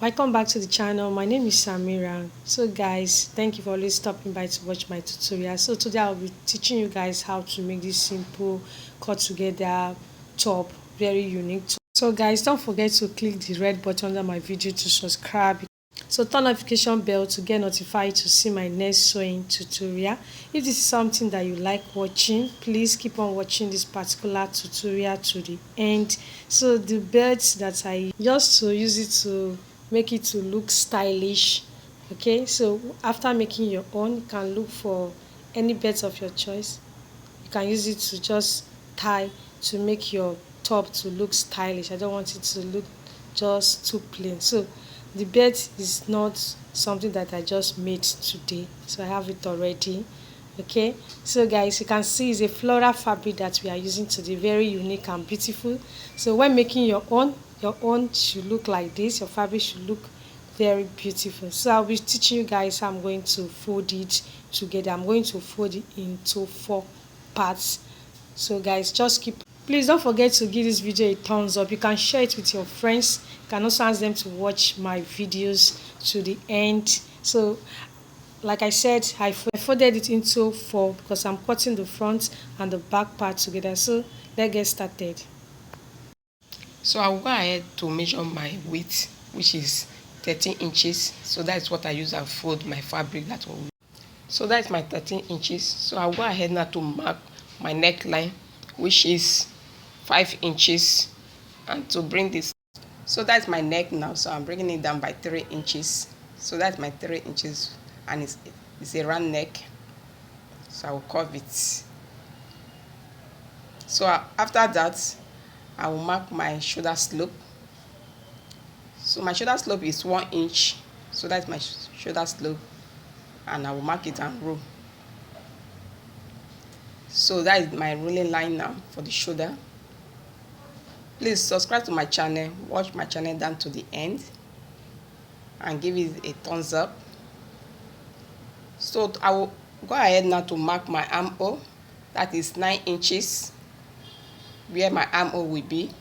Welcome back to the channel. My name is Samira. So guys, thank you for always stopping by to watch my tutorial. So today I'll be teaching you guys how to make this simple cut together top, very unique top. So guys, don't forget to click the red button under my video to subscribe. So turn notification bell to get notified to see my next sewing tutorial. If this is something that you like watching, please keep on watching this particular tutorial to the end. So the belts that I just to use it to make it to look stylish. Okay, so after making your own, you can look for any belt of your choice. You can use it to just tie to make your top to look stylish. I don't want it to look just too plain. So the belt is not something that I just made today, so I have it already. Okay, so guys, you can see it's a floral fabric that we are using today, very unique and beautiful. So when making your own should look like this. Your fabric should look very beautiful. So I'll be teaching you guys how I'm going to fold it together. I'm going to fold it into 4 parts. So guys, just keep, please don't forget to give this video a thumbs up. You can share it with your friends. You can also ask them to watch my videos to the end. So like I said, I folded it into 4 because I'm cutting the front and the back part together. So let's get started. So I'll go ahead to measure my width, which is 13 inches. So that's what I use and fold my fabric that one. So that's my 13 inches. So I'll go ahead now to mark my neckline, which is 5 inches, and to bring this, so that's my neck now. So I'm bringing it down by 3 inches. So that's my 3 inches, and it's a round neck. So I will curve it. So after that, I will mark my shoulder slope. So my shoulder slope is 1 inch. So that's my shoulder slope, and I will mark it and roll. So that is my rolling line now for the shoulder. Please subscribe to my channel, watch my channel down to the end, and give it a thumbs up. So I will go ahead now to mark my armhole. That is 9 inches, where my armhole will be.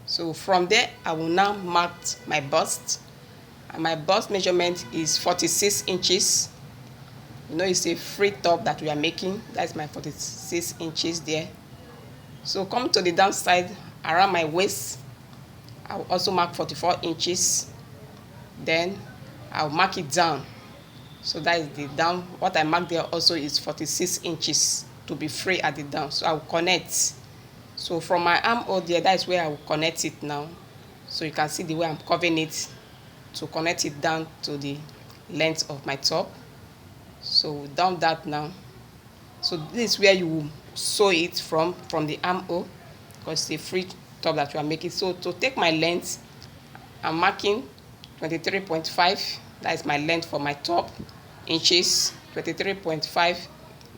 So from there, I will now mark my bust, and my bust measurement is 46 inches. You know, it's a free top that we are making. That's my 46 inches there. So come to the downside around my waist, I will also mark 44 inches. Then I'll mark it down. So that is the down. What I marked there also is 46 inches to be free at the down. So I will connect. So from my armhole there, that is where I will connect it now. So you can see the way I'm curving it to connect it down to the length of my top. So down that now. So this is where you will sew it from the armhole, because it's a free top that you are making. So to take my length, I'm marking 23.5. That is my length for my top inches. 23.5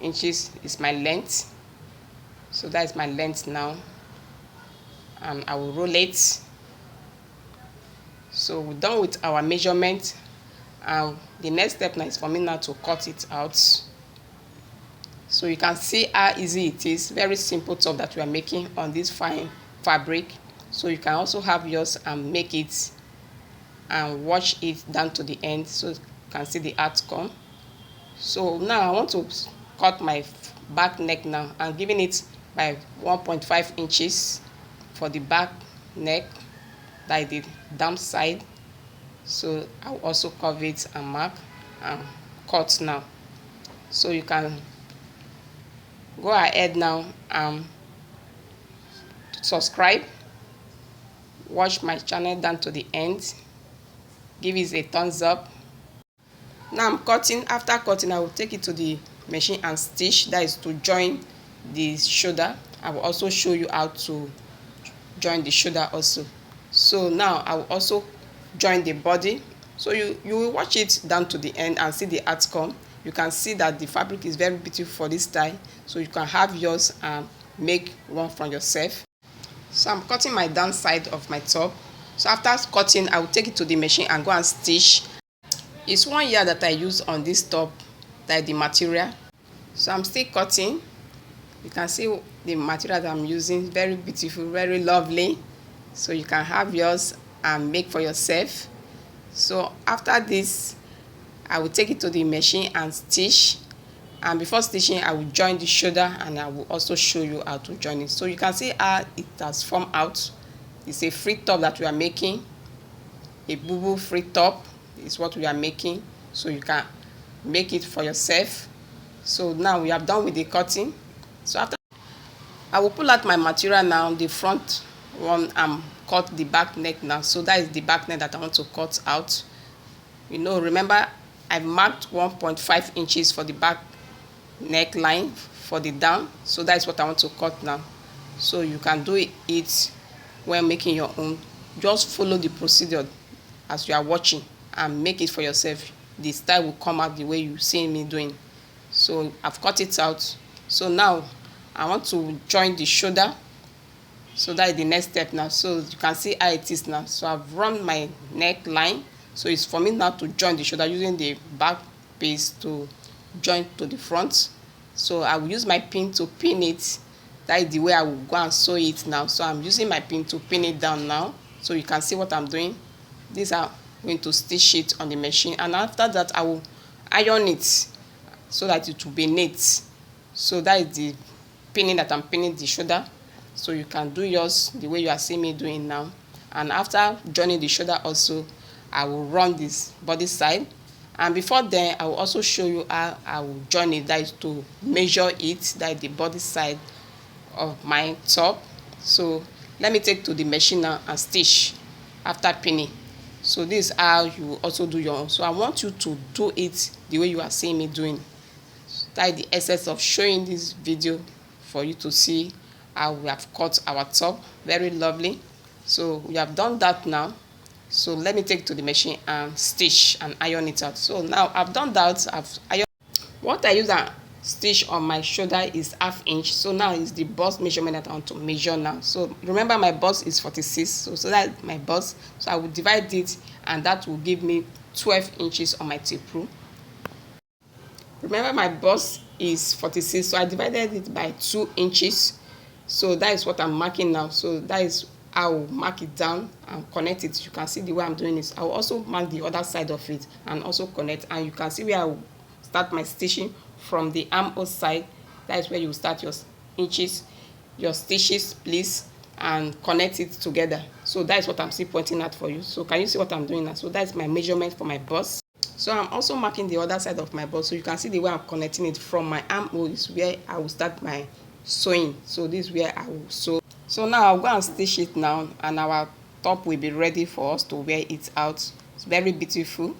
inches is my length. So that is my length now, and I will roll it. So we're done with our measurement, and the next step now is for me now to cut it out. So you can see how easy it is. Very simple top that we are making on this fine fabric. So you can also have yours and make it and watch it down to the end, so you can see the outcome. So now I want to cut my back neck now. I'm giving it by 1.5 inches for the back neck, that is the down side. So I'll also cover it and mark and cut now. So you can go ahead now and subscribe, watch my channel down to the end, give it a thumbs up. Now I'm cutting. After cutting, I will take it to the machine and stitch, that is to join the shoulder. I will also show you how to join the shoulder also. So now I will also join the body. So you will watch it down to the end and see the outcome. You can see that the fabric is very beautiful for this style. So you can have yours and make one from yourself. So I'm cutting my down side of my top. So after cutting, I will take it to the machine and go and stitch. It's 1 yard that I use on this top, that is the material. So I'm still cutting. You can see the material that I'm using, very beautiful, very lovely. So you can have yours and make for yourself. So after this, I will take it to the machine and stitch. And before stitching, I will join the shoulder, and I will also show you how to join it. So you can see how it has formed out. It's a free top that we are making. A Bubu free top is what we are making, so you can make it for yourself. So now we are done with the cutting. So after, I will pull out my material now, the front one, and cut the back neck now. So that is the back neck that I want to cut out. Remember, I marked 1.5 inches for the back neckline for the down. So that is what I want to cut now. So you can do it when making your own. Just follow the procedure as you are watching and make it for yourself. The style will come out the way you see me doing. So I've cut it out. So now I want to join the shoulder. So that is the next step now. So you can see how it is now. So I've run my neckline. So it's for me now to join the shoulder using the back piece to join to the front. So I will use my pin to pin it. That is the way I will go and sew it now. So I'm using my pin to pin it down now. So you can see what I'm doing. These are going to stitch it on the machine, and after that I will iron it so that it will be neat. So that is the pinning that I'm pinning the shoulder. So you can do yours the way you are seeing me doing now. And after joining the shoulder also, I will run this body side. And before then, I will also show you how I will join it. That is to measure it, that is the body side of my top. So let me take to the machine now and stitch after pinning. So this is how you also do your own. So I want you to do it the way you are seeing me doing. That is the essence of showing this video, for you to see how we have cut our top. Very lovely. So we have done that now. So let me take to the machine and stitch and iron it out. So now I've done that. I've ironed. What I use and stitch on my shoulder is 1/2 inch. So now is the bust measurement that I want to measure now. So remember, my bust is 46. So that's my bust. So I will divide it, and that will give me 12 inches on my tape rule. Remember, my bust is 46, so I divided it by 2 inches. So that is what I'm marking now. So that is how I will mark it down and connect it. You can see the way I'm doing this. I will also mark the other side of it and also connect. And you can see where I will start my stitching from the armhole side. That is where you will start your inches, your stitches, please, and connect it together. So that is what I'm still pointing at for you. So can you see what I'm doing now? So that is my measurement for my bust. So I'm also marking the other side of my bust. So you can see the way I'm connecting it from my armhole is where I will start my sewing. So this is where I will sew. So now I'll go and stitch it now, and our top will be ready for us to wear it out. It's very beautiful.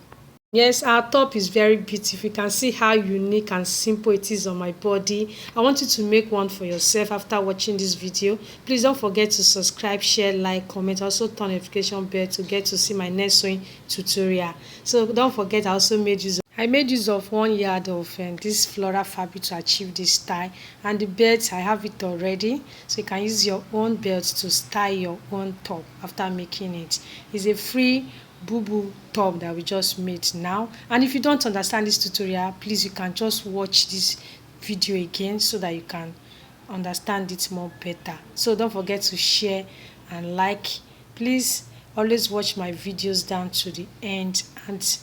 Yes, our top is very beautiful. You can see how unique and simple it is on my body. I want you to make one for yourself after watching this video. Please don't forget to subscribe, share, like, comment. Also turn notification bell to get to see my next sewing tutorial. So don't forget, I made use of 1 yard of this floral fabric to achieve this style, and the belt I have it already, so you can use your own belt to style your own top after making it. It's a free Bubu top that we just made now. And if you don't understand this tutorial, please, you can just watch this video again so that you can understand it more better. So don't forget to share and like. Please always watch my videos down to the end, and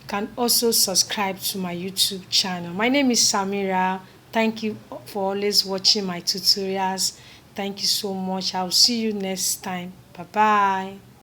you can also subscribe to my YouTube channel. My name is Samira. Thank you for always watching my tutorials. Thank you so much. I'll see you next time. Bye bye.